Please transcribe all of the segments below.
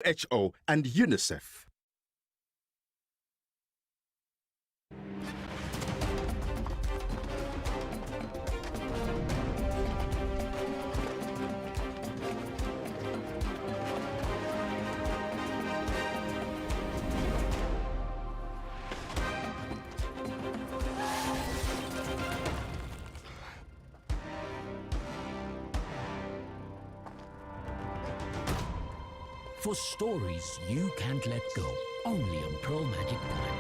WHO and UNICEF. For stories you can't let go, only on Pearl Magic Prime.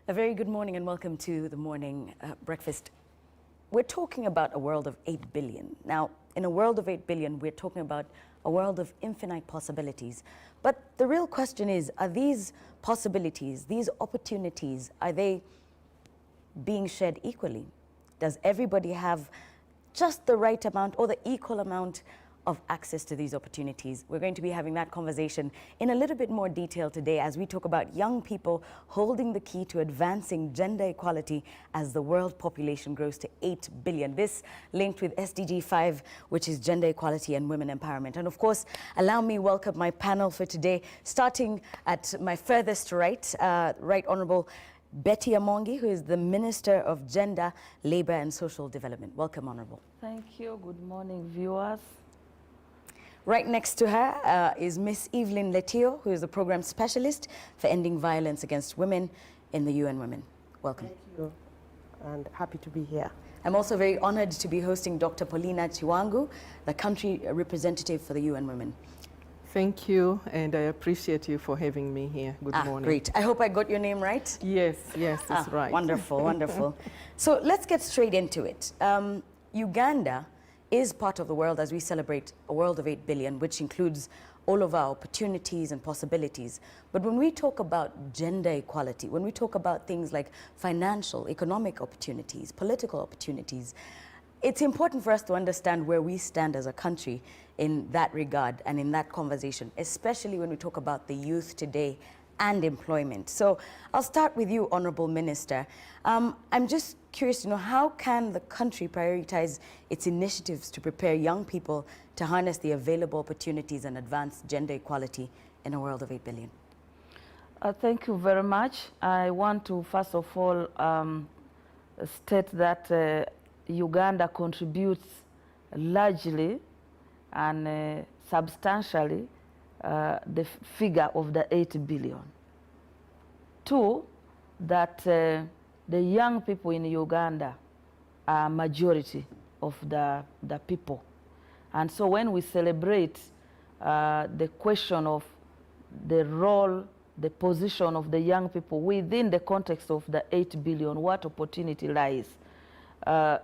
A very good morning and welcome to the morning breakfast. We're talking about a world of 8 billion. Now, in a world of 8 billion, we're talking about a world of infinite possibilities. But the real question is, are these possibilities, these opportunities, are they being shared equally? Does everybody have just the right amount or the equal amount of access to these opportunities? We're going to be having that conversation in a little bit more detail today as we talk about young people holding the key to advancing gender equality as the world population grows to 8 billion. This linked with SDG 5, which is gender equality and women empowerment. And of course, allow me welcome my panel for today, starting at my furthest right, Right Honourable Betty Amongi, who is the Minister of Gender, Labour and Social Development. Welcome, Honourable. Thank you. Good morning, viewers. Right next to her is Ms Evelyn Letiyo, who is the Program Specialist for Ending Violence Against Women in the UN Women. Welcome. Thank you, and happy to be here. I'm also very honored to be hosting Dr. Paulina Chiwangu, the Country Representative for the UN Women. Thank you, and I appreciate you for having me here. Good morning. Great. I hope I got your name right. Yes, that's right. Wonderful, wonderful. So let's get straight into it. Uganda is part of the world as we celebrate a world of 8 billion, which includes all of our opportunities and possibilities. But when we talk about gender equality, when we talk about things like financial, economic opportunities, political opportunities, it's important for us to understand where we stand as a country in that regard and in that conversation, especially when we talk about the youth today and employment. So I'll start with you, Honourable Minister. I'm just curious to know, how can the country prioritize its initiatives to prepare young people to harness the available opportunities and advance gender equality in a world of 8 billion? Thank you very much. I want to first of all state that Uganda contributes largely and substantially the figure of the 8 billion. Two, that the young people in Uganda are majority of the people. And so when we celebrate the question of the role, the position of the young people within the context of the 8 billion, what opportunity lies,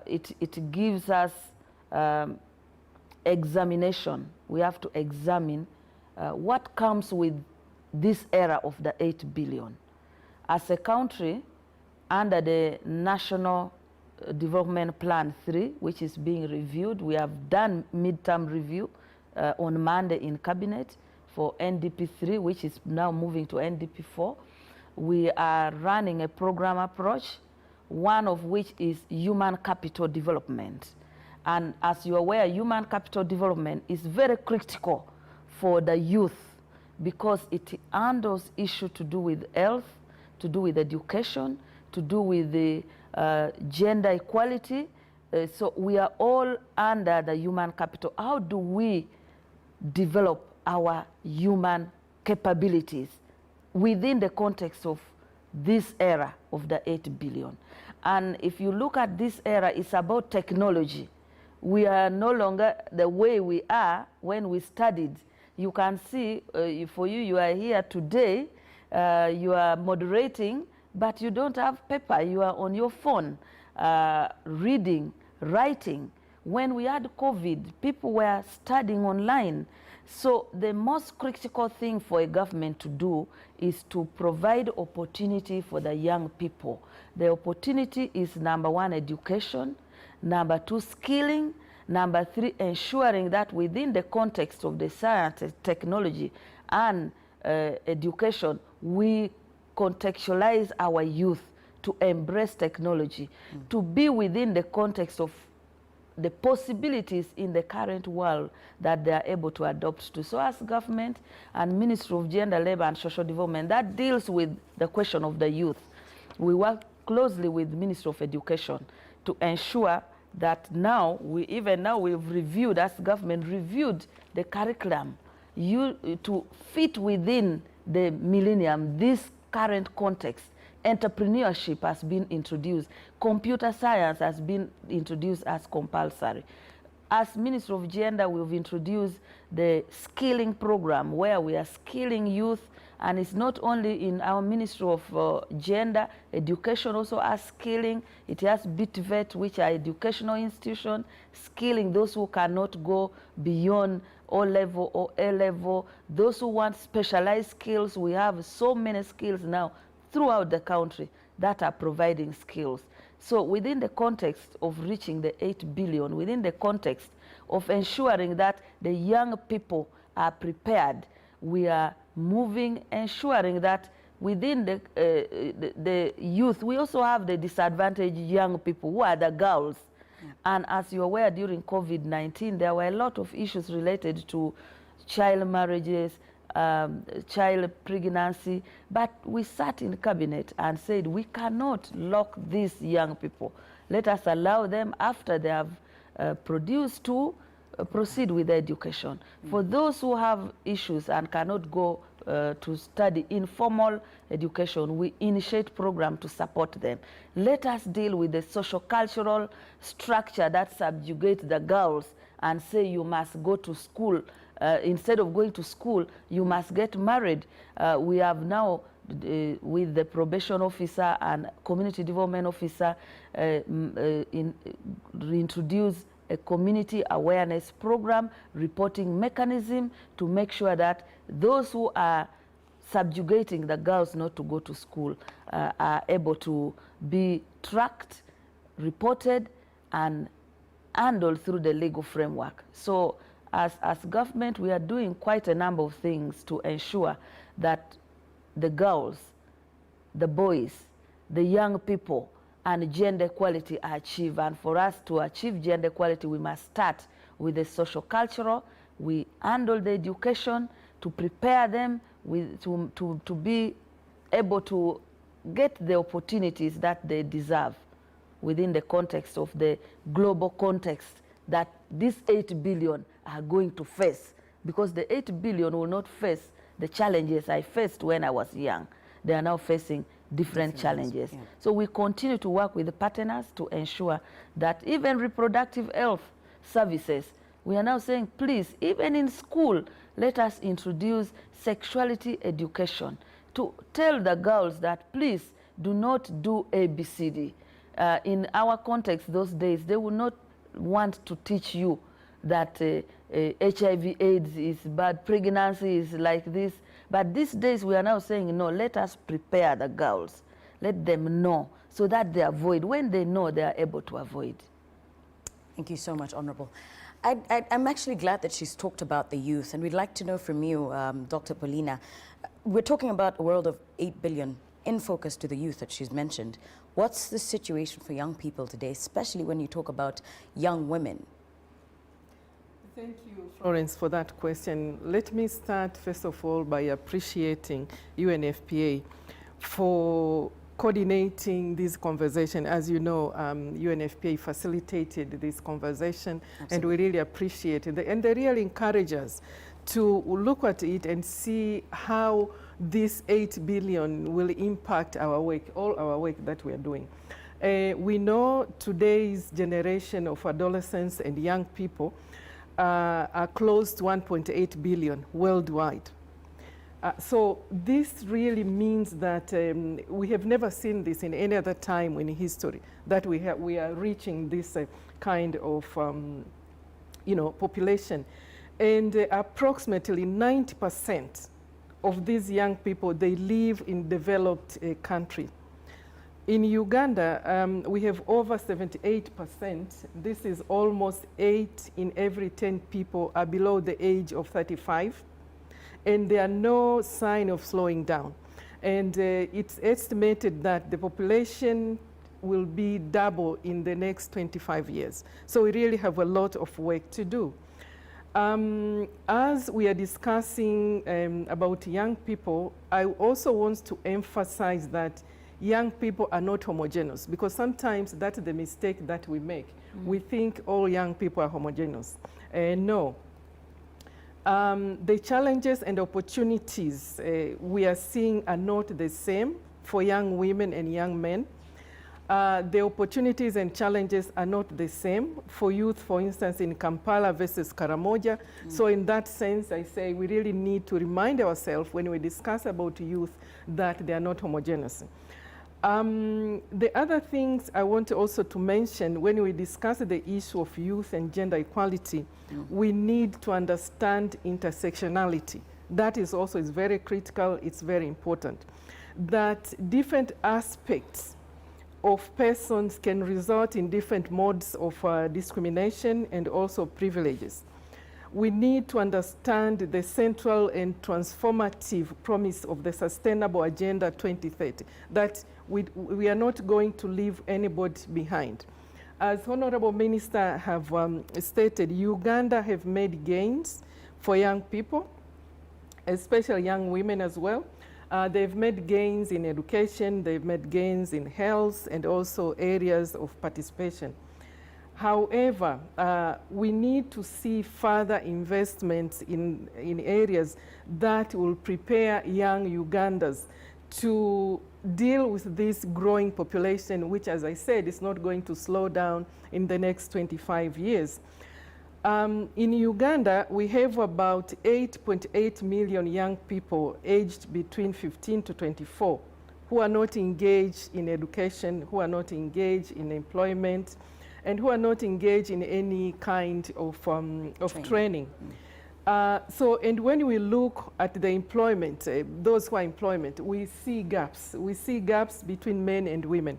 it gives us examination. We have to examine what comes with this era of the 8 billion. As a country, under the National Development Plan 3, which is being reviewed, we have done midterm review on Monday in Cabinet for NDP 3, which is now moving to NDP 4. We are running a program approach, one of which is human capital development. And as you're aware, human capital development is very critical for the youth because it handles issues to do with health, to do with education, to do with the gender equality. So we are all under the human capital. How do we develop our human capabilities within the context of this era of the 8 billion? And if you look at this era, it's about technology. We are no longer the way we are when we studied. You can see, for you, you are here today, you are moderating, but you don't have paper. You are on your phone, reading, writing. When we had COVID, people were studying online. So the most critical thing for a government to do is to provide opportunity for the young people. The opportunity is, number one, education, number two, skilling, number three, ensuring that within the context of the science, technology, and education, we contextualize our youth to embrace technology, to be within the context of the possibilities in the current world that they are able to adopt to. So as government and Ministry of Gender, Labour and Social Development, that deals with the question of the youth. We work closely with the Ministry of Education to ensure that now, we've reviewed, as government reviewed the curriculum to fit within the millennium, this current context. Entrepreneurship has been introduced. Computer science has been introduced as compulsory. As Minister of Gender, we've introduced the skilling program where we are skilling youth, and it's not only in our Ministry of Gender, Education also has skilling. It has BTVET, which are educational institutions, skilling those who cannot go beyond O-level or A-level. Those who want specialized skills, we have so many skills now throughout the country that are providing skills. So within the context of reaching the 8 billion, within the context of ensuring that the young people are prepared, we are moving, ensuring that within the youth, we also have the disadvantaged young people, who are the girls. Yeah. And as you're aware, during COVID-19, there were a lot of issues related to child marriages, child pregnancy, but we sat in cabinet and said we cannot lock these young people. Let us allow them, after they have produced, to proceed with their education. For those who have issues and cannot go to study informal education, we initiate programs to support them. Let us deal with the socio-cultural structure that subjugates the girls and say you must go to school. Instead of going to school, you must get married. We have now, with the probation officer and community development officer, reintroduced a community awareness program, reporting mechanism to make sure that those who are subjugating the girls not to go to school are able to be tracked, reported, and handled through the legal framework. So as government, we are doing quite a number of things to ensure that the girls, the boys, the young people, and gender equality are achieved. And for us to achieve gender equality, we must start with the social-cultural. We handle the education to prepare them to be able to get the opportunities that they deserve within the context of the global context that these 8 billion are going to face, because the 8 billion will not face the challenges I faced when I was young. They are now facing different challenges. Yeah. So we continue to work with the partners to ensure that even reproductive health services, we are now saying, please, even in school, let us introduce sexuality education to tell the girls that, please, do not do ABCD. In our context those days, they would not want to teach you that HIV AIDS is bad, pregnancy is like this. But these days we are now saying, no, let us prepare the girls. Let them know so that they avoid. When they know, they are able to avoid. Thank you so much, Honorable. I'm actually glad that she's talked about the youth, and we'd like to know from you, Dr. Paulina. We're talking about a world of 8 billion in focus to the youth that she's mentioned. What's the situation for young people today, especially when you talk about young women? Thank you, Florence, for that question. Let me start, first of all, by appreciating UNFPA for coordinating this conversation. As you know, UNFPA facilitated this conversation. Absolutely. And we really appreciate it. And they really encourage us to look at it and see how this 8 billion will impact our work, all our work that we are doing. We know today's generation of adolescents and young people are close to 1.8 billion worldwide. So this really means that we have never seen this in any other time in history, that we are reaching this kind of population. And approximately 90% of these young people, they live in developed country. In Uganda, we have over 78%. This is almost 8 in every 10 people are below the age of 35. And there are no sign of slowing down. And it's estimated that the population will be double in the next 25 years. So we really have a lot of work to do. As we are discussing about young people, I also want to emphasize that young people are not homogeneous, because sometimes that's the mistake that we make. We think all young people are homogeneous. No. The challenges and opportunities we are seeing are not the same for young women and young men. The opportunities and challenges are not the same for youth, for instance, in Kampala versus Karamoja. So in that sense, I say we really need to remind ourselves when we discuss about youth that they are not homogeneous. The other things I want also to mention when we discuss the issue of youth and gender equality, we need to understand intersectionality. That is also is very critical, it's very important. That different aspects of persons can result in different modes of discrimination and also privileges. We need to understand the central and transformative promise of the Sustainable Agenda 2030, that we are not going to leave anybody behind. As Honorable Minister have stated, Uganda have made gains for young people, especially young women as well. They've made gains in education, they've made gains in health, and also areas of participation. However, we need to see further investments in areas that will prepare young Ugandans to deal with this growing population, which, as I said, is not going to slow down in the next 25 years. In Uganda, we have about 8.8 million young people aged between 15 to 24 who are not engaged in education, who are not engaged in employment, and who are not engaged in any kind of training. And when we look at the employment, those who are employment, we see gaps. We see gaps between men and women.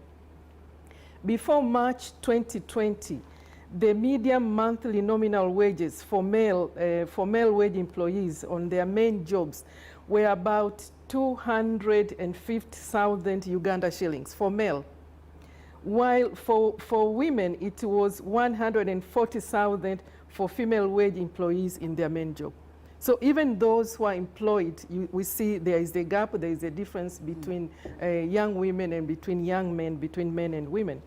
Before March 2020, the median monthly nominal wages for male wage employees on their main jobs were about 250,000 Uganda shillings for male. While for women, it was 140,000 for female wage employees in their main job. So even those who are employed, we see there is a gap, there is a difference between young women and between young men, between men and women.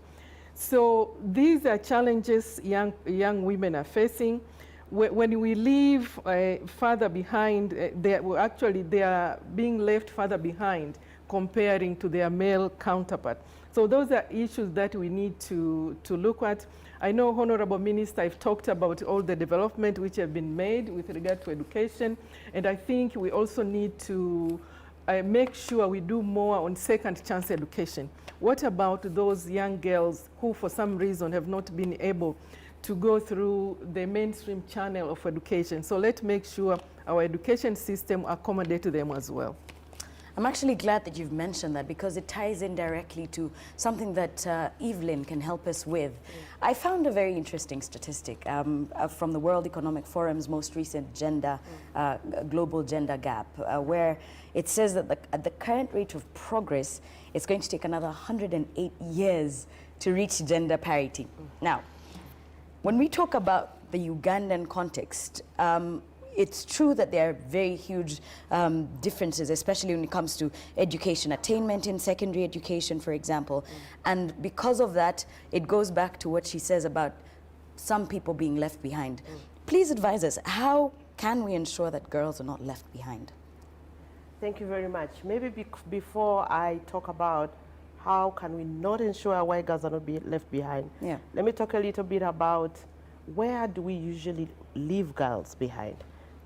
So these are challenges young women are facing. When we leave further behind, they are being left further behind comparing to their male counterpart. So those are issues that we need to look at. I know, Honorable Minister, I've talked about all the development which have been made with regard to education, and I think we also need to make sure we do more on second chance education. What about those young girls who for some reason have not been able to go through the mainstream channel of education? So let's make sure our education system accommodates them as well. I'm actually glad that you've mentioned that, because it ties in directly to something that Evelyn can help us with. I found a very interesting statistic from the World Economic Forum's most recent global gender gap, where it says that at the current rate of progress, it's going to take another 108 years to reach gender parity. Now, when we talk about the Ugandan context, it's true that there are very huge differences, especially when it comes to education attainment in secondary education, for example. And because of that, it goes back to what she says about some people being left behind. Please advise us, how can we ensure that girls are not left behind? Thank you very much. Maybe before I talk about how can we not ensure why girls are not left behind, let me talk a little bit about where do we usually leave girls behind?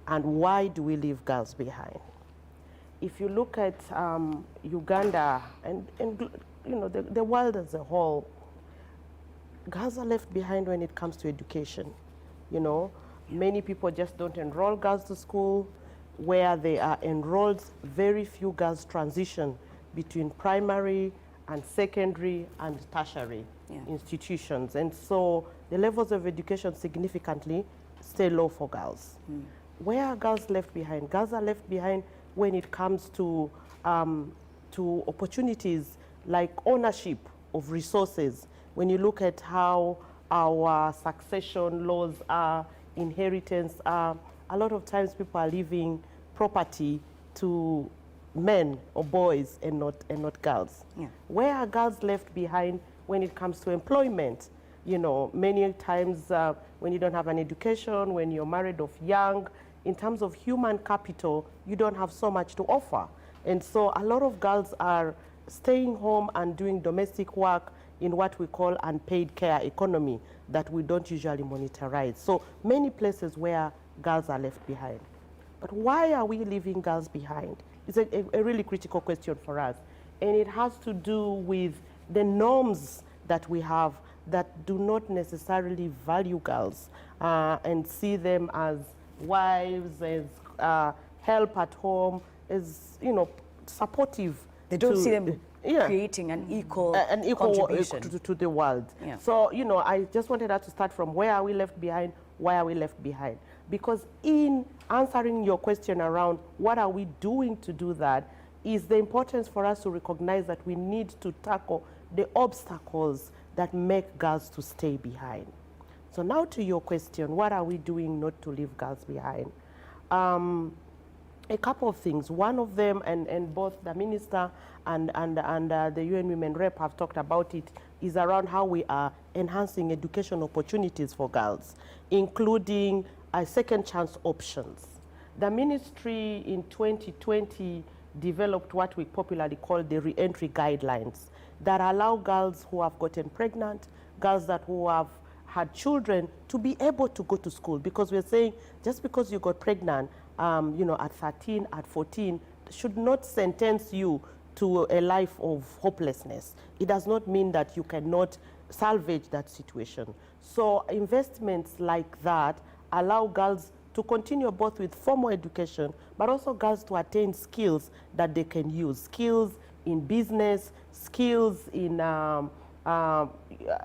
And why do we leave girls behind? If you look at Uganda and you know the world as a whole, girls are left behind when it comes to education. You know, many people just don't enroll girls to school. Where they are enrolled, very few girls transition between primary and secondary and tertiary institutions. And so the levels of education significantly stay low for girls. Where are girls left behind? Girls are left behind when it comes to to opportunities like ownership of resources. When you look at how our succession laws are, inheritance are, a lot of times people are leaving property to men or boys and not girls. Yeah. Where are girls left behind when it comes to employment? You know, many times when you don't have an education, when you're married off young, in terms of human capital, you don't have so much to offer. And so a lot of girls are staying home and doing domestic work in what we call unpaid care economy that we don't usually monitorize. So many places where girls are left behind. But why are we leaving girls behind? It's a really critical question for us. And it has to do with the norms that we have that do not necessarily value girls and see them as wives, as help at home, as, you know, supportive. They don't see them creating an equal contribution to the world. Yeah. So, you know, I just wanted us to start from where are we left behind, why are we left behind? Because in answering your question around what are we doing to do that, is the importance for us to recognize that we need to tackle the obstacles that make girls to stay behind. So now to your question, what are we doing not to leave girls behind? A couple of things. One of them, and both the minister and the UN Women Rep have talked about it, is around how we are enhancing education opportunities for girls, including second chance options. The ministry in 2020 developed what we popularly call the re-entry guidelines that allow girls who have gotten pregnant, girls who have had children, to be able to go to school. Because we're saying just because you got pregnant, you know, at 13, at 14, should not sentence you to a life of hopelessness. It does not mean that you cannot salvage that situation. So investments like that allow girls to continue both with formal education, but also girls to attain skills that they can use. Skills in business, skills in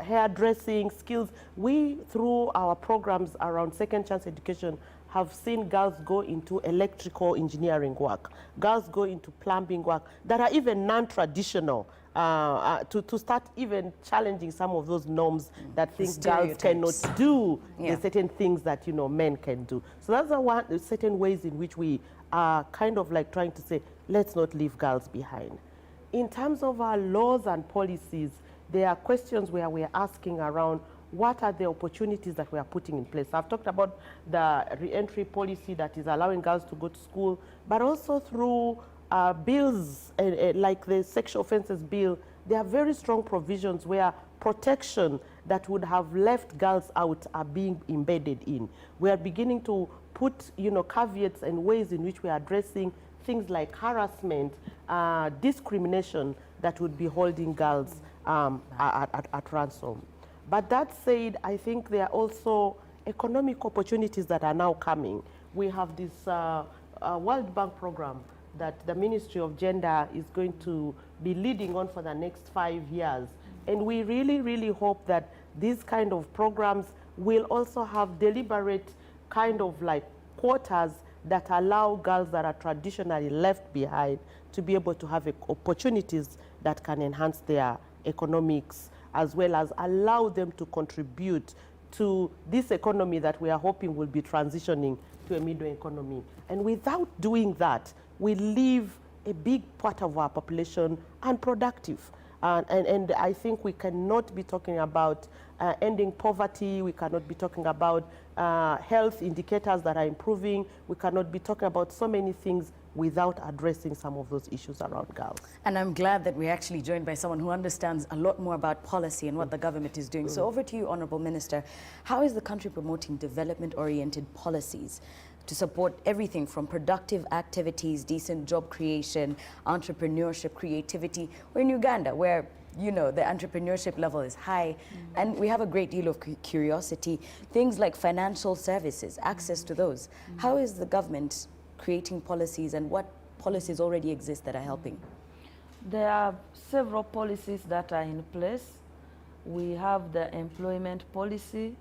hairdressing, skills. We, through our programs around second chance education, have seen girls go into electrical engineering work, girls go into plumbing work that are even non-traditional, to start even challenging some of those norms that think girls cannot do the certain things that, you know, men can do. So that's the certain ways in which we are kind of like trying to say, let's not leave girls behind. In terms of our laws and policies, there are questions where we are asking around what are the opportunities that we are putting in place. I've talked about the re-entry policy that is allowing girls to go to school, but also through bills like the sexual offences bill. There are very strong provisions where protection that would have left girls out are being embedded in. We are beginning to put, you know, caveats and ways in which we are addressing things like harassment, discrimination that would be holding girls at ransom. But that said, I think there are also economic opportunities that are now coming. We have this World Bank program that the Ministry of Gender is going to be leading on for the next 5 years. And we really, really hope that these kind of programs will also have deliberate kind of like quotas that allow girls that are traditionally left behind to be able to have opportunities that can enhance their economics, as well as allow them to contribute to this economy that we are hoping will be transitioning to a middle economy. And without doing that, we leave a big part of our population unproductive. And I think we cannot be talking about ending poverty, we cannot be talking about health indicators that are improving, we cannot be talking about so many things without addressing some of those issues around girls. And I'm glad that we're actually joined by someone who understands a lot more about policy and what the government is doing. So over to you, Honorable Minister. How is the country promoting development-oriented policies to support everything from productive activities, decent job creation, entrepreneurship, creativity? We're in Uganda, where, you know, the entrepreneurship level is high, and we have a great deal of curiosity. Things like financial services, access to those. How is the government creating policies, and what policies already exist that are helping? There are several policies that are in place. We have the employment policy,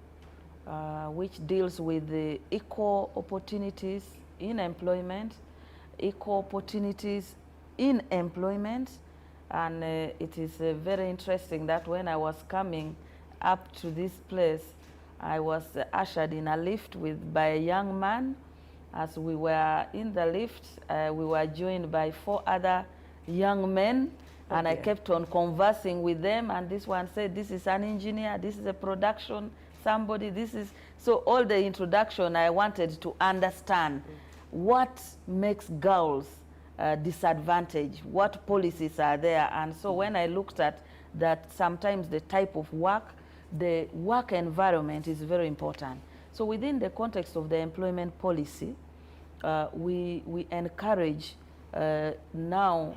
which deals with the equal opportunities in employment, equal opportunities in employment, and it is very interesting that when I was coming up to this place, I was ushered in a lift by a young man. As we were in the lift, we were joined by 4 other young men, and I kept on conversing with them, and this one said, this is an engineer, this is a production somebody, this is... So all the introduction, I wanted to understand what makes girls disadvantaged, what policies are there. And so when I looked at that, sometimes the type of work, the work environment is very important. So within the context of the employment policy, we encourage now,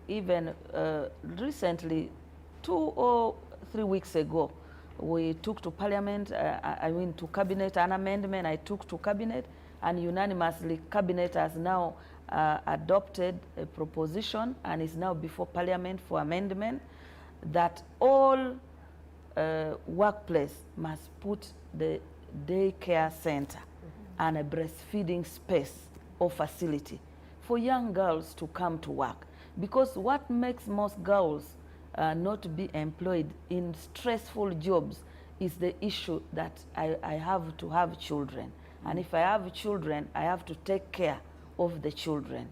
even recently, 2 or 3 weeks ago, we took to Parliament, to Cabinet, an amendment I took to Cabinet, and unanimously Cabinet has now adopted a proposition and is now before Parliament for amendment that all workplace must put the daycare center and a breastfeeding space or facility for young girls to come to work. Because what makes most girls not be employed in stressful jobs is the issue that I have to have children. And if I have children, I have to take care of the children.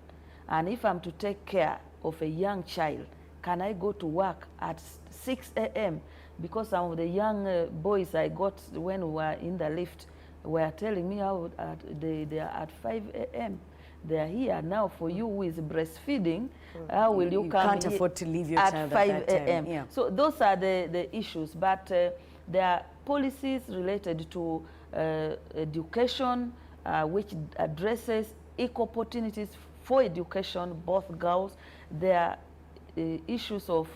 And if I'm to take care of a young child, can I go to work at 6 a.m.? Because some of the young boys I got when we were in the lift were telling me how they are at 5 a.m. They are here now. For you who is breastfeeding, how will you come can't afford to leave your at child 5 at that time. a.m. So those are the issues. But there are policies related to education, which addresses equal opportunities for education, both girls. There are issues of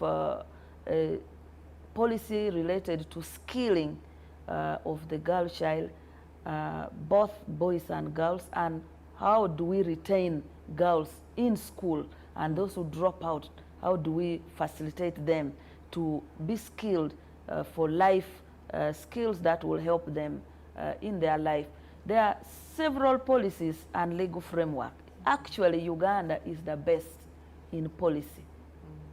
policy related to skilling of the girl child, both boys and girls, and how do we retain girls in school, and those who drop out, how do we facilitate them to be skilled for life, skills that will help them in their life. There are several policies and legal framework. Actually, Uganda is the best in policy.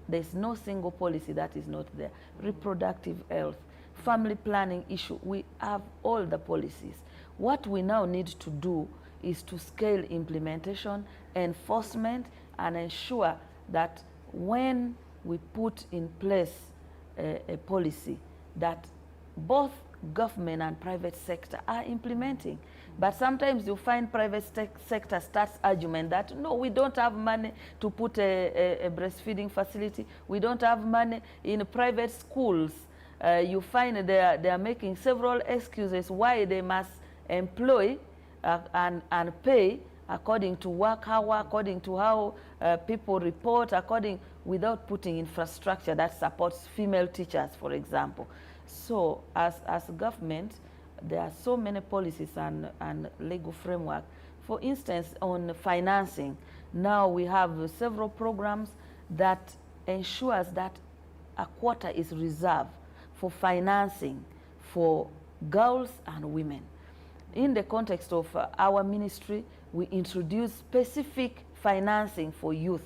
There's no single policy that is not there. Reproductive health, family planning issue, we have all the policies. What we now need to do is to scale implementation, enforcement, and ensure that when we put in place a policy that both government and private sector are implementing. But sometimes you find private sector starts argument that, no, we don't have money to put a breastfeeding facility. We don't have money in private schools. You find they are making several excuses why they must employ and pay according to work hour, according to how people report, without putting infrastructure that supports female teachers, for example. So as government, there are so many policies and legal framework. For instance, on financing, now we have several programs that ensures that a quota is reserved for financing for girls and women. In the context of our ministry, we introduce specific financing for youth.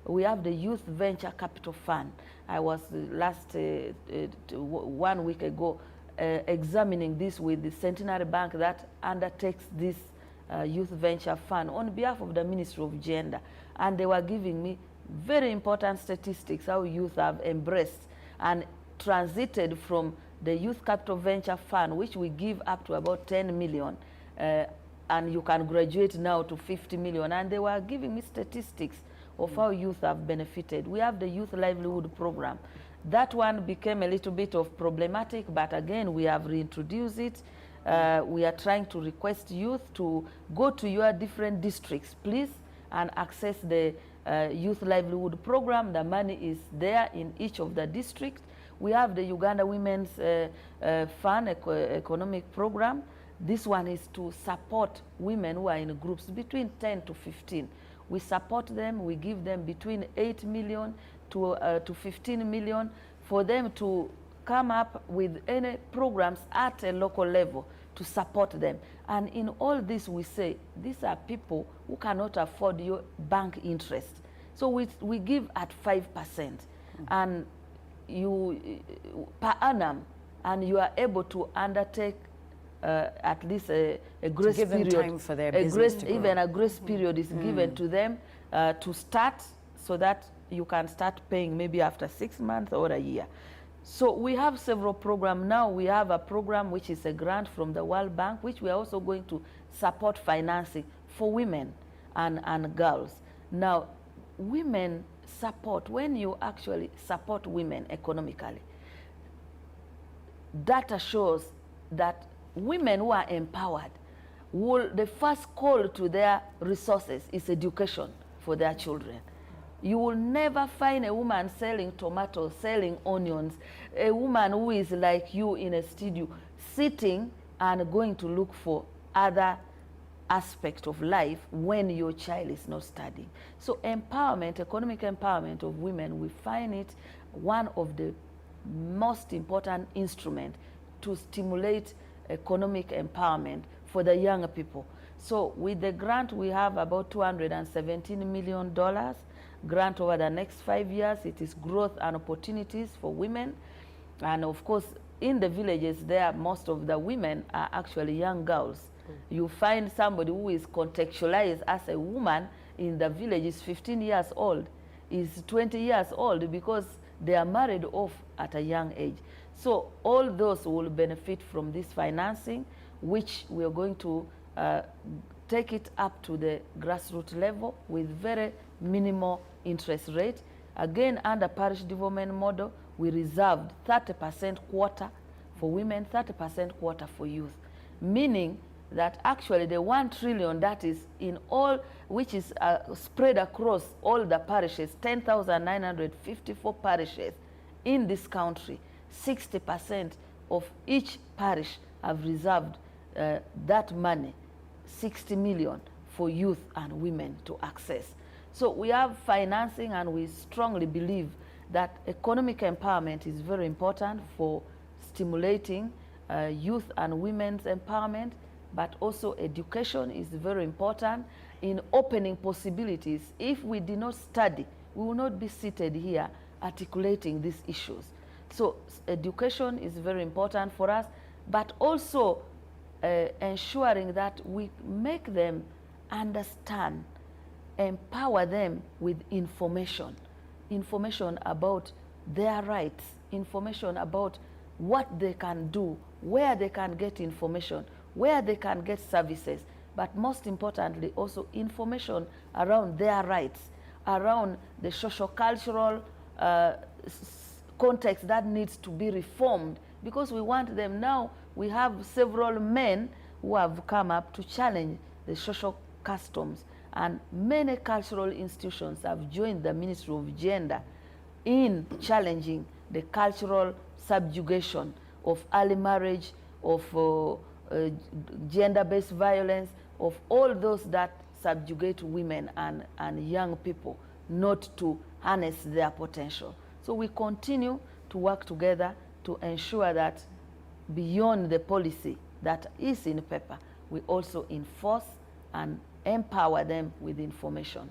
We have the Youth Venture Capital Fund. I was last 1 week ago examining this with the Centenary Bank that undertakes this Youth Venture Fund on behalf of the Ministry of Gender. And they were giving me very important statistics, how youth have embraced and transited from the Youth Capital Venture Fund, which we give up to about 10 million, and you can graduate now to 50 million. And they were giving me statistics of how youth have benefited. We have the Youth Livelihood Program. That one became a little bit of problematic, but again, we have reintroduced it. We are trying to request youth to go to your different districts, please, and access the Youth Livelihood Program. The money is there in each of the districts. We have the Uganda Women's Fund Economic Program. This one is to support women who are in groups between 10 to 15. We support them, we give them between 8 million to 15 million for them to come up with any programs at a local level to support them. And in all this, we say, these are people who cannot afford your bank interest. So we give at 5%, and you per annum, and you are able to undertake at least a grace give them period. time for their business to grow. Even a grace period is given to them to start, so that you can start paying maybe after 6 months or a year. So we have several programs now. We have a program which is a grant from the World Bank, which we are also going to support financing for women and girls. Now, women support, when you actually support women economically, data shows that women who are empowered, the first call to their resources is education for their children. You will never find a woman selling tomatoes, selling onions, a woman who is like you in a studio, sitting and going to look for other aspect of life when your child is not studying. So empowerment, economic empowerment of women, we find it one of the most important instruments to stimulate economic empowerment for the younger people. So with the grant, we have about $217 million grant over the next 5 years. It is growth and opportunities for women. And of course, in the villages there, most of the women are actually young girls. You find somebody who is contextualized as a woman in the village is 15 years old, is 20 years old, because they are married off at a young age. So all those will benefit from this financing, which we are going to take it up to the grassroots level with very minimal interest rate. Again, under parish development model, we reserved 30% quota for women, 30% quota for youth, meaning that actually the 1 trillion that is in all, which is spread across all the parishes, 10,954 parishes in this country, 60% of each parish have reserved that money, 60 million for youth and women to access. So we have financing, and we strongly believe that economic empowerment is very important for stimulating youth and women's empowerment, but also education is very important in opening possibilities. If we did not study, we will not be seated here articulating these issues. So education is very important for us, but also ensuring that we make them understand, empower them with information about their rights, information about what they can do, where they can get information, where they can get services, but most importantly also information around their rights, around the socio-cultural context that needs to be reformed, because we want them now. We have several men who have come up to challenge the social customs, and many cultural institutions have joined the Ministry of Gender in challenging the cultural subjugation of early marriage, of gender-based violence, of all those that subjugate women and young people not to harness their potential. So we continue to work together to ensure that beyond the policy that is in paper, we also enforce and empower them with information.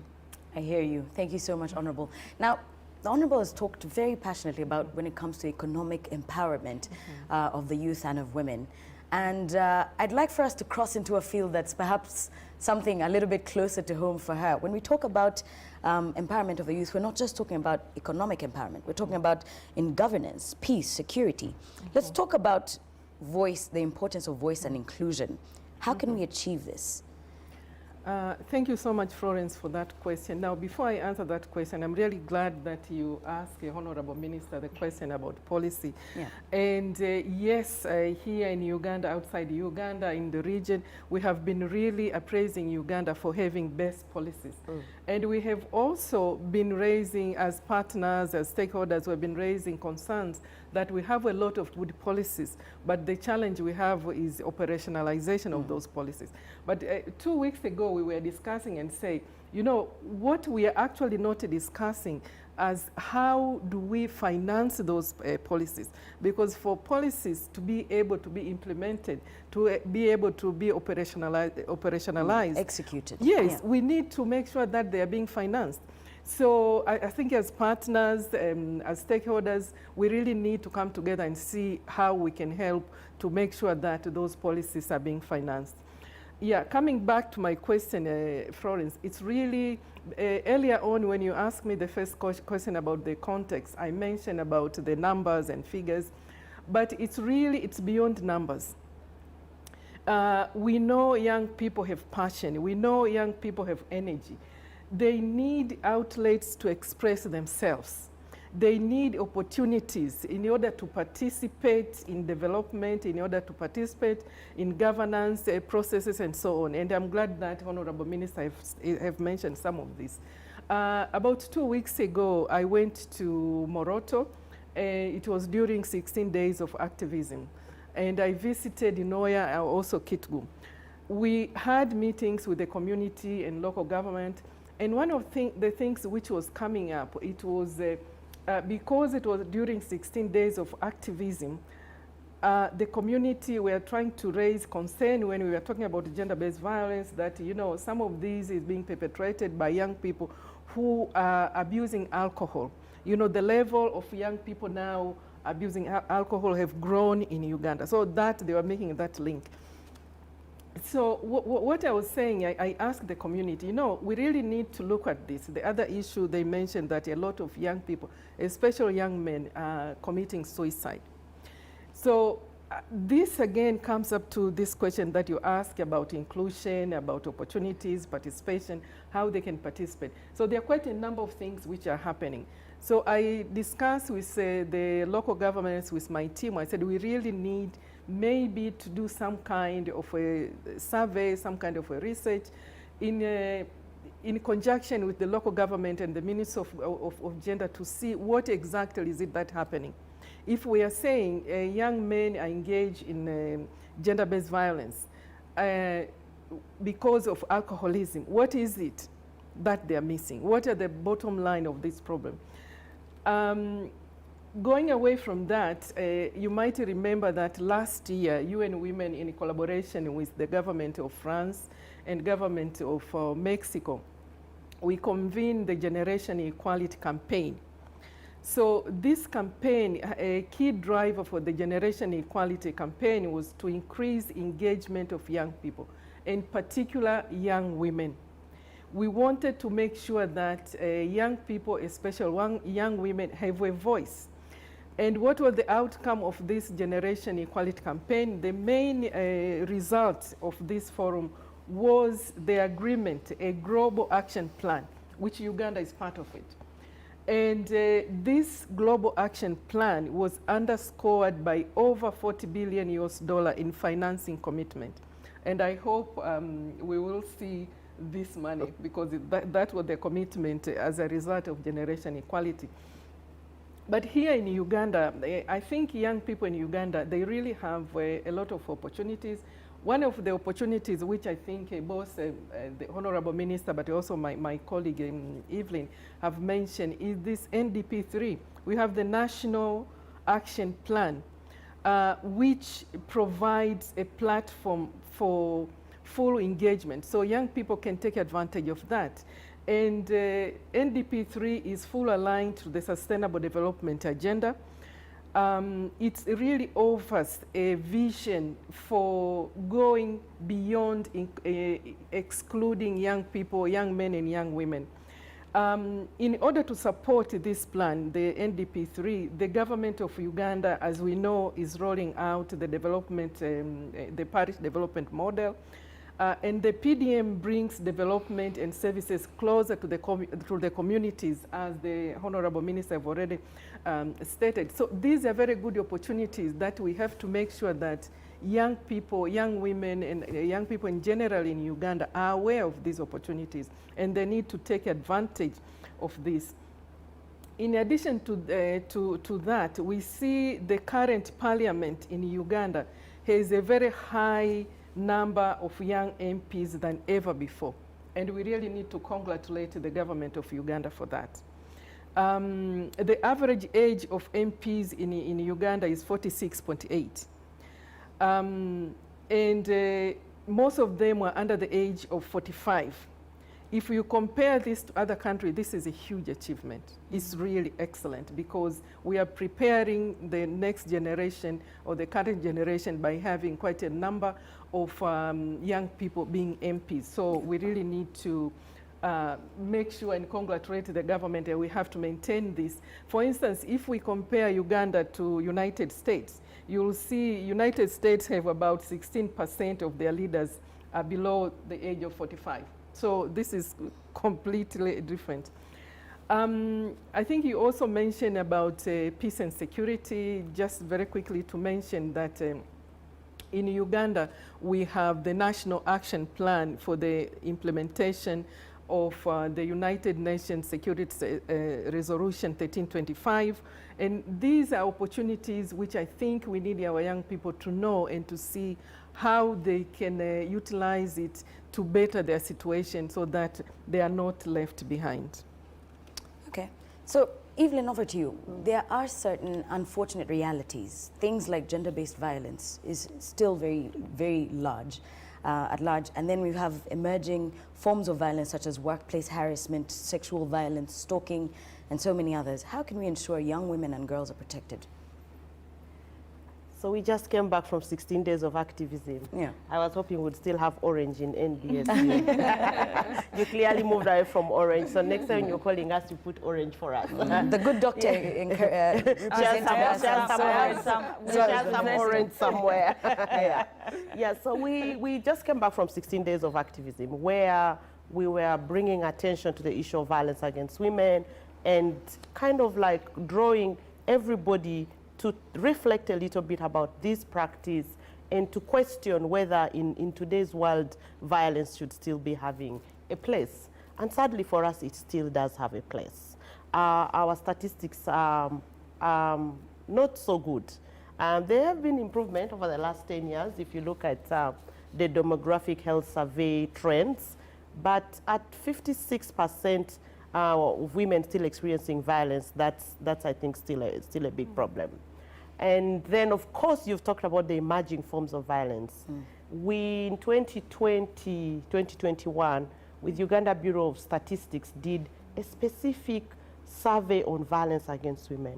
I hear you. Thank you so much, Honorable. Now, the Honorable has talked very passionately about when it comes to economic empowerment of the youth and of women. And I'd like for us to cross into a field that's perhaps something a little bit closer to home for her. When we talk about empowerment of the youth, we're not just talking about economic empowerment. We're talking about in governance, peace, security. Let's talk about voice, the importance of voice and inclusion. How can we achieve this? Thank you so much, Florence, for that question. Now, before I answer that question, I'm really glad that you asked the Honorable Minister the question about policy. Yeah. And yes, here in Uganda, outside Uganda, in the region, we have been really appraising Uganda for having best policies. And we have also been raising, as partners, as stakeholders, we've been raising concerns that we have a lot of good policies, but the challenge we have is operationalization of those policies. But 2 weeks ago, we were discussing and say, you know, what we are actually not discussing as how do we finance those policies? Because for policies to be able to be implemented, to be able to be operationalized, executed. Yes, we need to make sure that they are being financed. So I think as partners, as stakeholders, we really need to come together and see how we can help to make sure that those policies are being financed. Yeah, coming back to my question, Florence, it's really, earlier on when you asked me the first question about the context, I mentioned about the numbers and figures, but it's beyond numbers. We know young people have passion. We know young people have energy. They need outlets to express themselves. They need opportunities in order to participate in development, in order to participate in governance processes and so on. And I'm glad that Honorable Minister have mentioned some of this. About 2 weeks ago, I went to Moroto. It was during 16 days of activism. And I visited Inoya and also Kitgum. We had meetings with the community and local government. And one of the things which was coming up, it was because it was during 16 days of activism, the community were trying to raise concern when we were talking about gender-based violence that, you know, some of these is being perpetrated by young people who are abusing alcohol. You know, the level of young people now abusing alcohol have grown in Uganda. So that they were making that link. So what I was saying, I asked the community, you know, we really need to look at this. The other issue they mentioned that a lot of young people, especially young men, are committing suicide. So this again comes up to this question that you ask about inclusion, about opportunities, participation, how they can participate. So there are quite a number of things which are happening. So I discussed with the local governments, with my team. I said we really need maybe to do some kind of a survey, some kind of a research in conjunction with the local government and the Ministry of Gender to see what exactly is it that happening. If we are saying young men are engaged in gender-based violence because of alcoholism, what is it that they are missing? What are the bottom line of this problem? Going away from that, you might remember that last year, UN Women, in collaboration with the government of France and government of Mexico, we convened the Generation Equality Campaign. So this campaign, a key driver for the Generation Equality Campaign was to increase engagement of young people, in particular young women. We wanted to make sure that young people, especially young women, have a voice. And what was the outcome of this Generation Equality Campaign? The main result of this forum was the agreement, a global action plan, which Uganda is part of it. And this global action plan was underscored by over $40 billion in financing commitment. And I hope we will see this money because that was the commitment as a result of Generation Equality. But here in Uganda, I think young people in Uganda, they really have a lot of opportunities. One of the opportunities which I think both the Honorable Minister but also my colleague Evelyn have mentioned is this NDP3. We have the National Action Plan, which provides a platform for full engagement. So young people can take advantage of that. And NDP3 is full aligned to the Sustainable Development Agenda. It really offers a vision for going beyond excluding young people, young men and young women. In order to support this plan, the NDP3, the government of Uganda, as we know, is rolling out the development, the parish development model. And the PDM brings development and services closer to the communities, as the Honorable Minister have already stated. So these are very good opportunities that we have to make sure that young people, young women, and young people in general in Uganda are aware of these opportunities, and they need to take advantage of this. In addition to that, we see the current parliament in Uganda has a very high number of young MPs than ever before. And we really need to congratulate the government of Uganda for that. The average age of MPs in Uganda is 46.8. And most of them were under the age of 45. if you compare this to other countries, this is a huge achievement. It's really excellent because we are preparing the next generation or the current generation by having quite a number of young people being MPs. So we really need to make sure and congratulate the government, and we have to maintain this. For instance, if we compare Uganda to United States, you'll see United States have about 16% of their leaders are below the age of 45. So this is completely different. I think you also mentioned about peace and security. Just very quickly to mention that in Uganda, we have the National Action Plan for the implementation of the United Nations Security Resolution 1325. And these are opportunities which I think we need our young people to know and to see how they can utilize it to better their situation so that they are not left behind. Okay. So, Evelyn, over to you. There are certain unfortunate realities. Things like gender-based violence is still very, very large. At large, and then we have emerging forms of violence such as workplace harassment, sexual violence, stalking, and so many others. How can we ensure young women and girls are protected? So we just came back from 16 days of activism. Yeah. I was hoping we'd still have orange in NBS. You clearly moved away from orange, so next time you're calling us, you put orange for us. The good doctor share some orange somewhere. Yeah, so we just came back from 16 days of activism where we were bringing attention to the issue of violence against women and kind of like drawing everybody to reflect a little bit about this practice and to question whether in today's world violence should still be having a place. And sadly for us, it still does have a place. Our statistics are not so good. There have been improvement over the last 10 years if you look at the demographic health survey trends, but at 56% of women still experiencing violence, that's I think still a big problem. And then, of course, you've talked about the emerging forms of violence. We, in 2020, 2021, with Uganda Bureau of Statistics, did a specific survey on violence against women.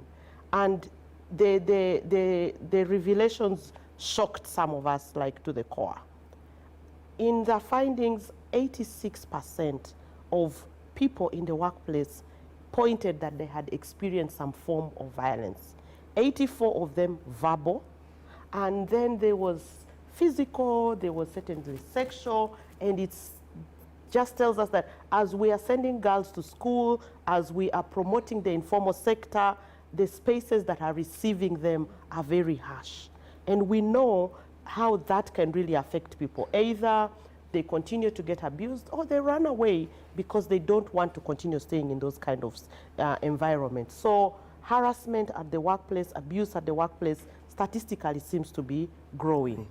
And the revelations shocked some of us, like, to the core. In the findings, 86% of people in the workplace pointed that they had experienced some form of violence. 84 of them verbal, and then there was physical, there was certainly sexual, and it just tells us that as we are sending girls to school, as we are promoting the informal sector, the spaces that are receiving them are very harsh. And we know how that can really affect people. Either they continue to get abused or they run away because they don't want to continue staying in those kind of environments. So harassment at the workplace, abuse at the workplace, statistically seems to be growing.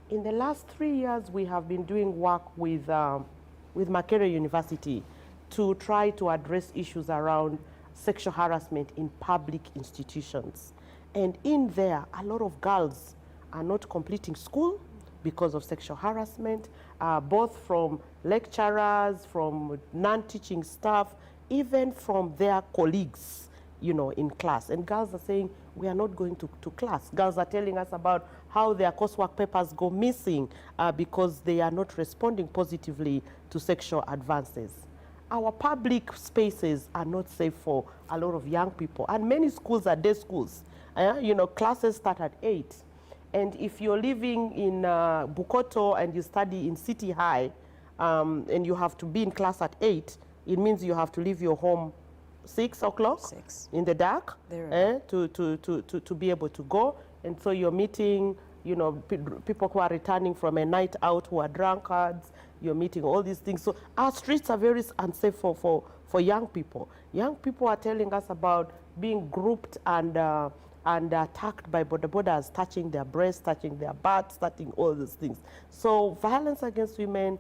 In the last 3 years, we have been doing work with Makerere University to try to address issues around sexual harassment in public institutions. And in there, a lot of girls are not completing school because of sexual harassment, both from lecturers, from non-teaching staff, even from their colleagues, you know, in class. And girls are saying, we are not going to class. Girls are telling us about how their coursework papers go missing because they are not responding positively to sexual advances. Our public spaces are not safe for a lot of young people. And many schools are day schools. You know, classes start at 8. And if you're living in Bukoto and you study in City High and you have to be in class at 8, it means you have to leave your home 6 o'clock in the dark to be able to go. And so you're meeting, you know, people who are returning from a night out who are drunkards. You're meeting all these things. So our streets are very unsafe for young people. Young people are telling us about being grouped and attacked by bodabodas, touching their breasts, touching their butts, touching all those things. So violence against women,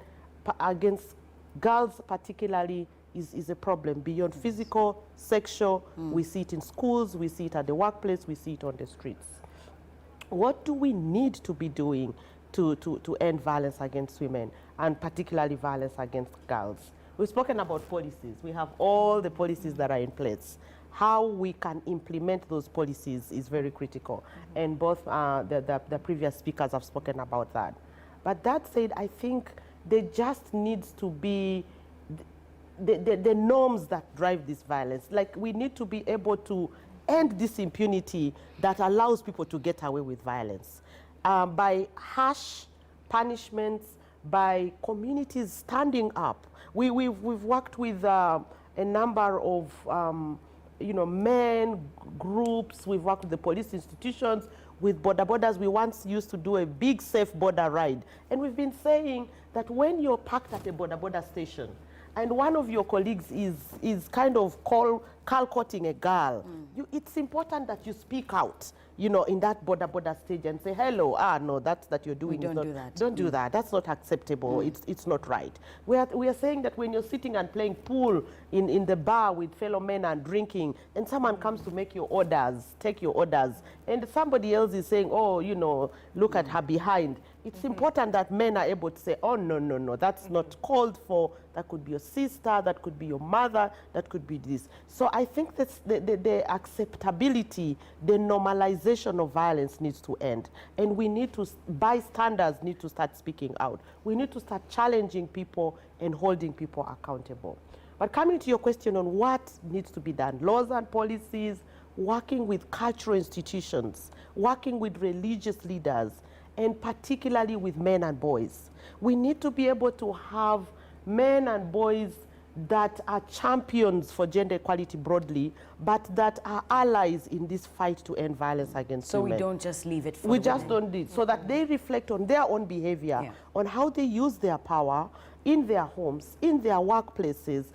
against girls particularly, is a problem beyond physical, sexual. We see it in schools, we see it at the workplace, we see it on the streets. What do we need to be doing to end violence against women, and particularly violence against girls? we've spoken about policies. We have all the policies that are in place. How we can implement those policies is very critical. And both the previous speakers have spoken about that. But that said, I think there just needs to be the norms that drive this violence. Like, we need to be able to end this impunity that allows people to get away with violence. By harsh punishments, by communities standing up. We've worked with a number of men, groups. We've worked with the police institutions, with border borders. We once used to do a big safe border ride. And we've been saying that when you're parked at a border station and one of your colleagues is kind of calcotting a girl, it's important that you speak out, in that border stage and say, hello, no, that you're doing. Don't do that. Don't do that. That's not acceptable. It's not right. We are saying that when you're sitting and playing pool in the bar with fellow men and drinking, and someone comes to make your orders, take your orders, and somebody else is saying, oh, look at her behind. It's important that men are able to say, oh, no, that's not called for. That could be your sister, that could be your mother, that could be this. So I think that the acceptability, the normalization of violence needs to end. And we need to, bystanders need to start speaking out. We need to start challenging people and holding people accountable. But coming to your question on what needs to be done, laws and policies, working with cultural institutions, working with religious leaders, and particularly with men and boys. We need to be able to have men and boys that are champions for gender equality broadly, but that are allies in this fight to end violence against women. So we don't just leave it for We the just women. don't do it. So that they reflect on their own behavior, on how they use their power in their homes, in their workplaces,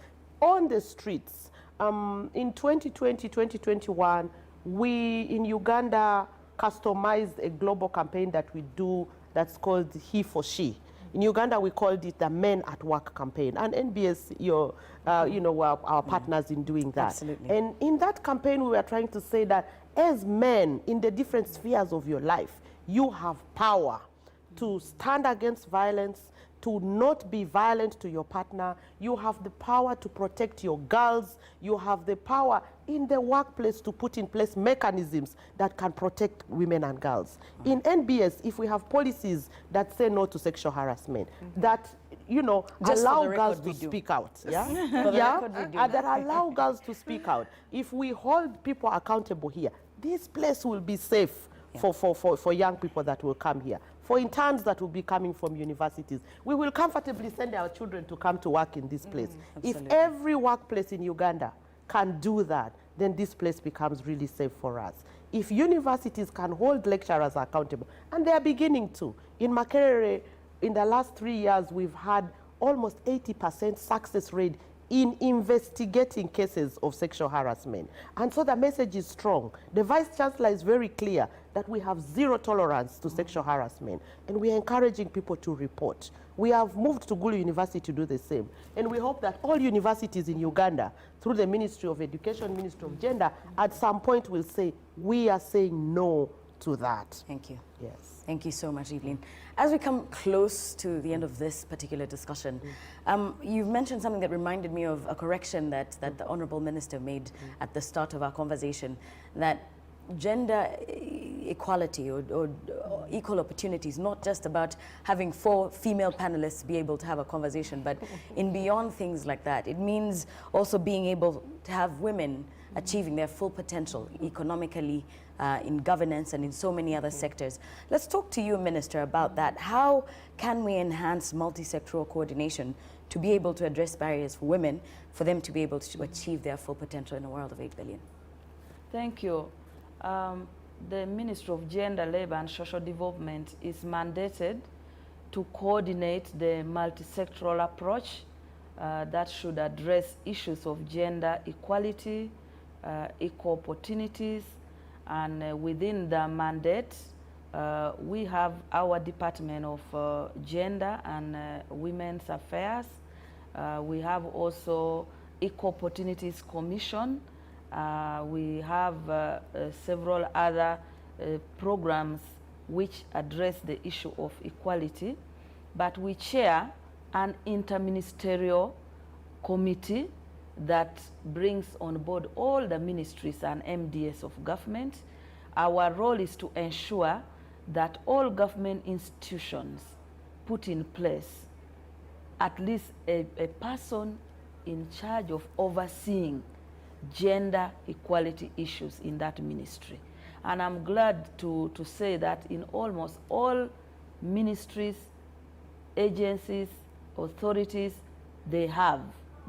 on the streets. In 2020, 2021, we in Uganda customized a global campaign that we do that's called He for She. In Uganda, we called it the Men at Work campaign. And NBS, our partners in doing that. Absolutely. And in that campaign, we were trying to say that as men in the different spheres of your life, you have power to stand against violence, to not be violent to your partner. You have the power to protect your girls. You have the power in the workplace to put in place mechanisms that can protect women and girls. In NBS, if we have policies that say no to sexual harassment, that allow girls to speak out, that allow girls to speak out. If we hold people accountable here, this place will be safe for young people that will come here. For interns that will be coming from universities, we will comfortably send our children to come to work in this place. If every workplace in Uganda can do that, then this place becomes really safe for us. If universities can hold lecturers accountable, and they are beginning to. In Makerere, in the last 3 years, we've had almost 80% success rate in investigating cases of sexual harassment. And so the message is strong. The Vice Chancellor is very clear that we have zero tolerance to sexual harassment, and we are encouraging people to report. We have moved to Gulu University to do the same. And we hope that all universities in Uganda, through the Ministry of Education, Ministry of Gender, at some point will say, we are saying no to that. Thank you. Yes. Thank you so much, Evelyn. As we come close to the end of this particular discussion, you've mentioned something that reminded me of a correction that the Honourable Minister made at the start of our conversation, that gender equality or equal opportunities, not just about having 4 female panelists be able to have a conversation, but in beyond things like that, it means also being able to have women achieving their full potential economically, in governance, and in so many other sectors. Let's talk to you, Minister, about that. How can we enhance multi-sectoral coordination to be able to address barriers for women, for them to be able to achieve their full potential in a world of 8 billion? Thank you. The Ministry of Gender, Labour and Social Development is mandated to coordinate the multi-sectoral approach that should address issues of gender equality, equal opportunities, and within the mandate, we have our Department of Gender and Women's Affairs. We have also Equal Opportunities Commission. We have several other programs which address the issue of equality, but we chair an interministerial committee that brings on board all the ministries and MDS of government. Our role is to ensure that all government institutions put in place at least a person in charge of overseeing gender equality issues in that ministry. And I'm glad to say that in almost all ministries, agencies, authorities, they have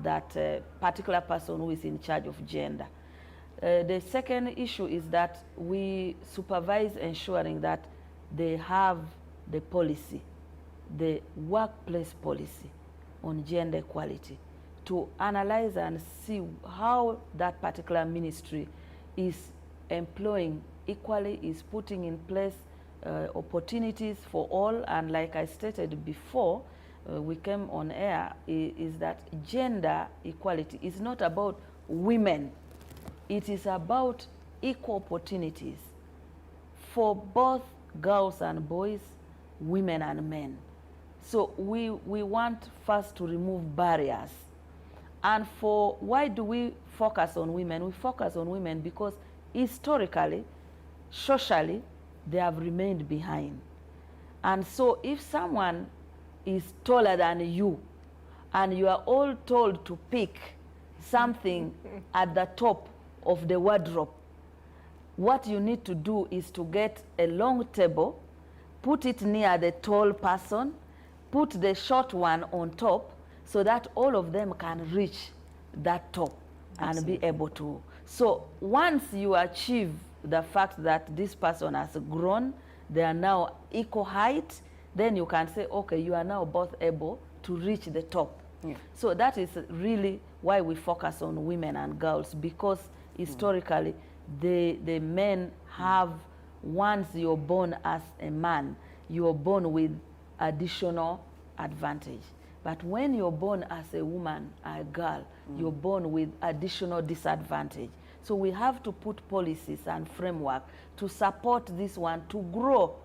that particular person who is in charge of gender. The second issue is that we supervise ensuring that they have the policy, the workplace policy on gender equality, to analyze and see how that particular ministry is employing equally, is putting in place opportunities for all. And like I stated before, we came on air, is that gender equality is not about women. It is about equal opportunities for both girls and boys, women and men. So we want first to remove barriers. And for why do we focus on women? We focus on women because historically, socially, they have remained behind. And so if someone is taller than you, and you are all told to pick something at the top of the wardrobe, what you need to do is to get a long table, put it near the tall person, put the short one on top, so that all of them can reach that top. Absolutely. And be able to. So once you achieve the fact that this person has grown, they are now equal height, then you can say, okay, you are now both able to reach the top. Yeah. So that is really why we focus on women and girls, because historically, the men have, once you're born as a man, you're born with additional advantage. But when you're born as a woman, a girl, you're born with additional disadvantage. So we have to put policies and framework to support this one to grow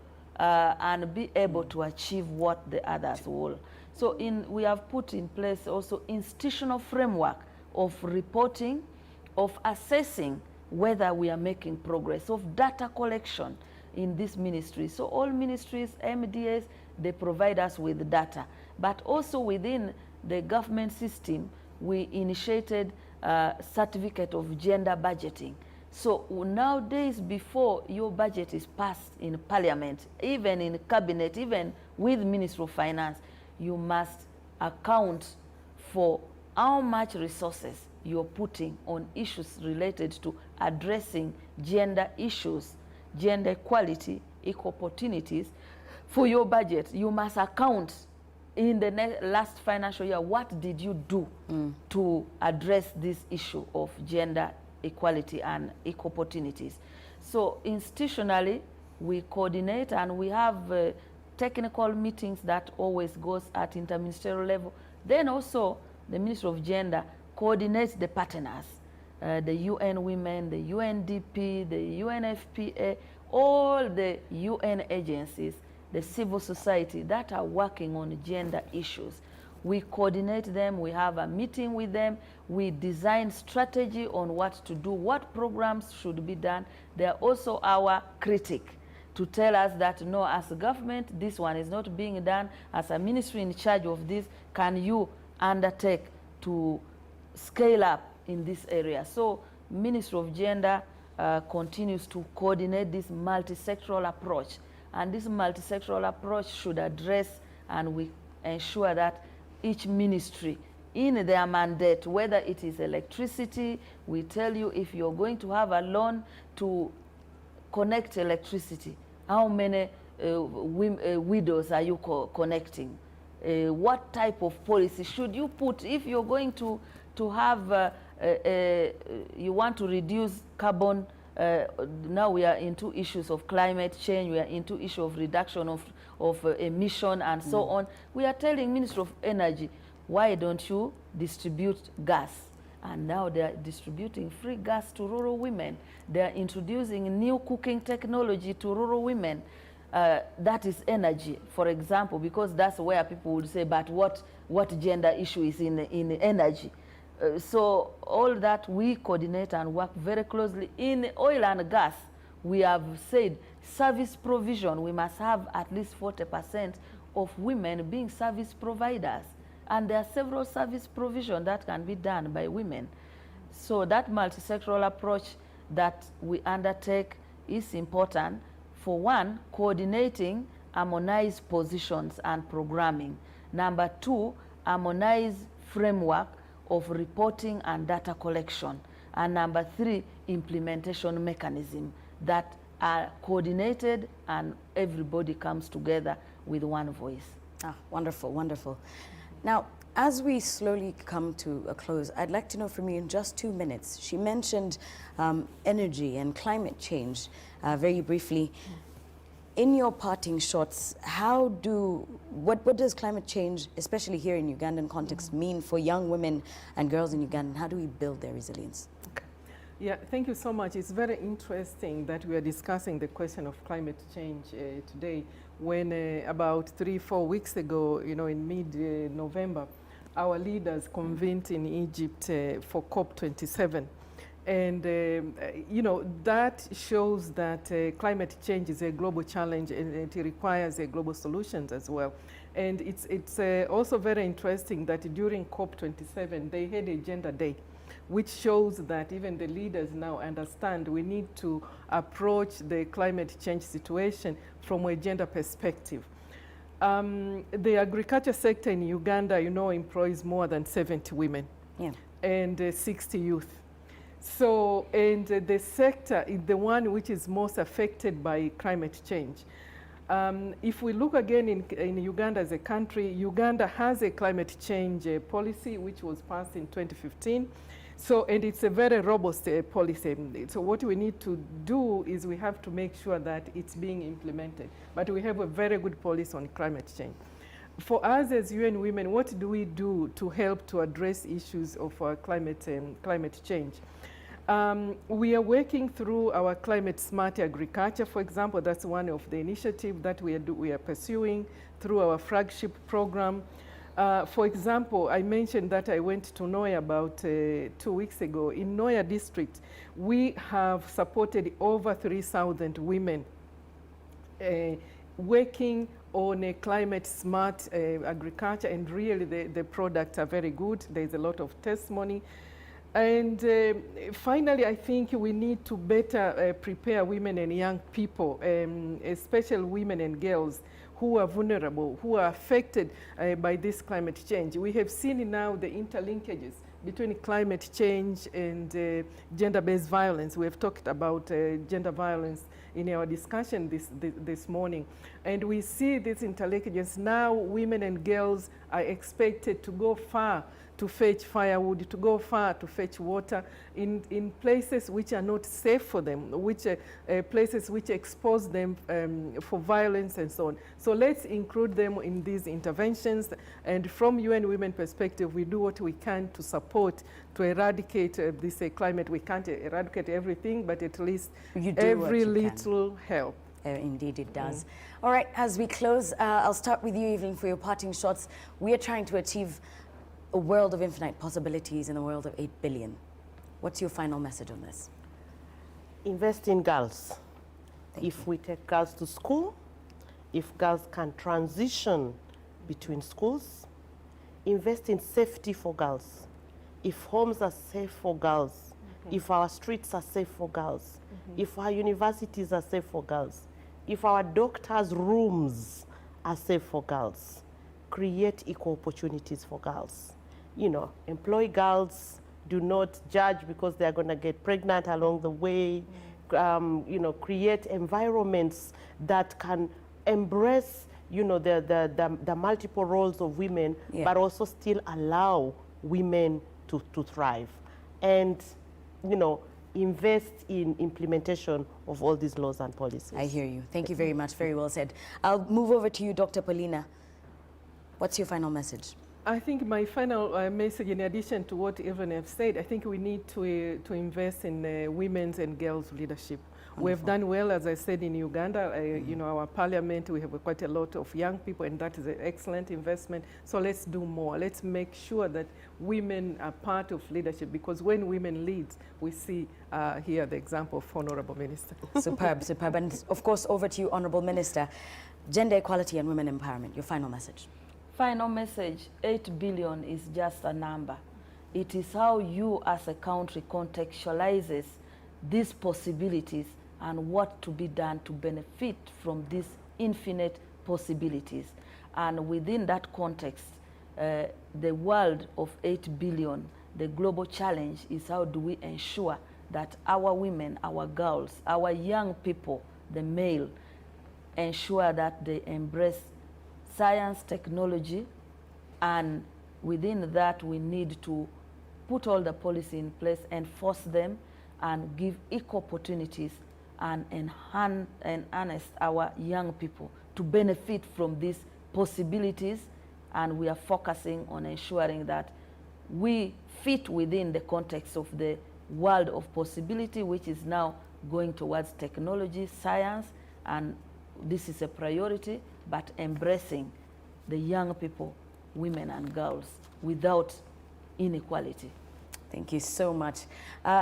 and be able to achieve what the others will. So we have put in place also institutional framework of reporting, of assessing whether we are making progress, of data collection in this ministry. So all ministries, MDAs, they provide us with data. But also within the government system, we initiated a certificate of gender budgeting. So nowadays, before your budget is passed in parliament, even in cabinet, even with Ministry of Finance, you must account for how much resources you're putting on issues related to addressing gender issues, gender equality, equal opportunities. For your budget, you must account in the last financial year, what did you do to address this issue of gender equality and equal opportunities. So institutionally, we coordinate, and we have technical meetings that always goes at interministerial level. Then also, the Ministry of Gender coordinates the partners, the UN Women, the UNDP, the UNFPA, all the UN agencies, the civil society that are working on gender issues. We coordinate them, we have a meeting with them, we design strategy on what to do, what programs should be done. They are also our critic to tell us that, no, as a government, this one is not being done. As a ministry in charge of this, can you undertake to scale up in this area? So Ministry of Gender continues to coordinate this multi-sectoral approach. And this multi-sectoral approach should address, and we ensure that each ministry in their mandate, whether it is electricity, we tell you if you're going to have a loan to connect electricity, how many widows are you connecting? What type of policy should you put if you're going to have, you want to reduce carbon. Now we are into issues of climate change, we are into issue of reduction of emission and so on. We are telling Ministry of Energy, why don't you distribute gas? And now they are distributing free gas to rural women. They are introducing new cooking technology to rural women. That is energy, for example, because that's where people would say, but what gender issue is in energy? So all that we coordinate and work very closely. In oil and gas, we have said service provision, we must have at least 40% of women being service providers. And there are several service provision that can be done by women. So that multi-sectoral approach that we undertake is important. For one, coordinating harmonized positions and programming. Number two, harmonized framework of reporting and data collection. And number three, implementation mechanism that are coordinated and everybody comes together with one voice. Ah, wonderful, wonderful. Now, as we slowly come to a close, I'd like to know from you in just 2 minutes. She mentioned energy and climate change very briefly. In your parting shots, what does climate change, especially here in Ugandan context, mean for young women and girls in Uganda? And how do we build their resilience? Okay. Yeah, thank you so much. It's very interesting that we are discussing the question of climate change today, when about 3-4 weeks ago, in mid-November, our leaders convened in Egypt for COP27. And, that shows that climate change is a global challenge and it requires global solutions as well. And it's also very interesting that during COP27, they had a gender day, which shows that even the leaders now understand we need to approach the climate change situation from a gender perspective. The agriculture sector in Uganda, employs more than 70 women and 60 youth. So, and the sector is the one which is most affected by climate change. If we look again in Uganda as a country, Uganda has a climate change policy which was passed in 2015. So, and it's a very robust policy. So what we need to do is we have to make sure that it's being implemented. But we have a very good policy on climate change. For us as UN Women, what do we do to help to address issues of climate change? We are working through our climate smart agriculture, for example. That's one of the initiatives that we are pursuing through our flagship program. For example, I mentioned that I went to Noya about 2 weeks ago. In Noya district, we have supported over 3,000 women working on a climate smart agriculture, and really the products are very good. There's a lot of testimony. And finally, I think we need to better prepare women and young people, especially women and girls who are vulnerable, who are affected by this climate change. We have seen now the interlinkages between climate change and gender-based violence. We have talked about gender violence in our discussion this morning. And we see these interlinkages. Now women and girls are expected to go far to fetch firewood, to go far to fetch water in places which are not safe for them, which places which expose them for violence and so on. So let's include them in these interventions. And from UN Women perspective, we do what we can to support, to eradicate this climate. We can't eradicate everything, but at least every little help. Indeed it does. All right, as we close, I'll start with you, Evelyn, for your parting shots. We are trying to achieve a world of infinite possibilities in a world of 8 billion. What's your final message on this? Invest in girls. If we take girls to school, if girls can transition between schools, invest in safety for girls. If homes are safe for girls, if our streets are safe for girls, if our universities are safe for girls, if our doctors' rooms are safe for girls, create equal opportunities for girls. Employ girls, do not judge because they're going to get pregnant along the way. Create environments that can embrace, the multiple roles of women, but also still allow women to thrive. And, invest in implementation of all these laws and policies. I hear you. Thank you very much. Very well said. I'll move over to you, Dr. Paulina. What's your final message? I think my final message, in addition to what Evelyn have said, I think we need to invest in women's and girls' leadership. Wonderful. We've done well, as I said, in Uganda. You know, our parliament, we have quite a lot of young people, and that is an excellent investment. So let's do more. Let's make sure that women are part of leadership, because when women lead, we see here the example of Honorable Minister. Superb, superb. And of course, over to you, Honorable Minister. Gender equality and women empowerment, your final message. Final message, 8 billion is just a number. It is how you as a country contextualizes these possibilities and what to be done to benefit from these infinite possibilities. And within that context, the world of 8 billion, the global challenge is how do we ensure that our women, our girls, our young people, the male, ensure that they embrace science, technology, and within that we need to put all the policy in place, enforce them, and give equal opportunities and enhance and harness our young people to benefit from these possibilities. And we are focusing on ensuring that we fit within the context of the world of possibility, which is now going towards technology, science, and this is a priority, but embracing the young people, women and girls, without inequality. Thank you so much.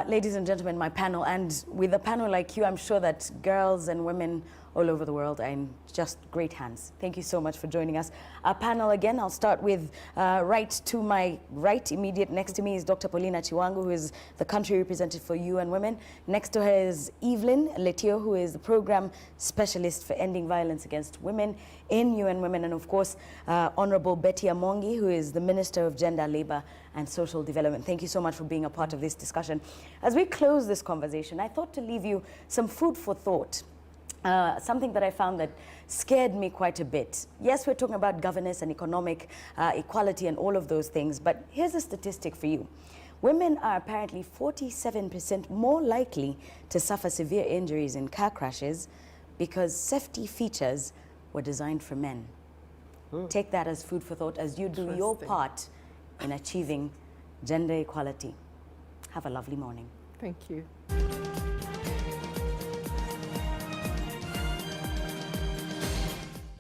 Ladies and gentlemen, my panel, and with a panel like you, I'm sure that girls and women all over the world are in just great hands. Thank you so much for joining us. Our panel again, I'll start with right to my right, immediate next to me is Dr. Paulina Chiwangu, who is the country representative for UN Women. Next to her is Evelyn Letiyo, who is the program specialist for ending violence against women in UN Women. And of course, Honorable Betty Amongi, who is the Minister of Gender, Labour and Social Development. Thank you so much for being a part of this discussion. As we close this conversation, I thought to leave you some food for thought. Something that I found that scared me quite a bit. Yes, we're talking about governance and economic equality and all of those things, but here's a statistic for you. Women are apparently 47% more likely to suffer severe injuries in car crashes because safety features were designed for men. Take that as food for thought as you do your part in achieving gender equality. Have a lovely morning. Thank you.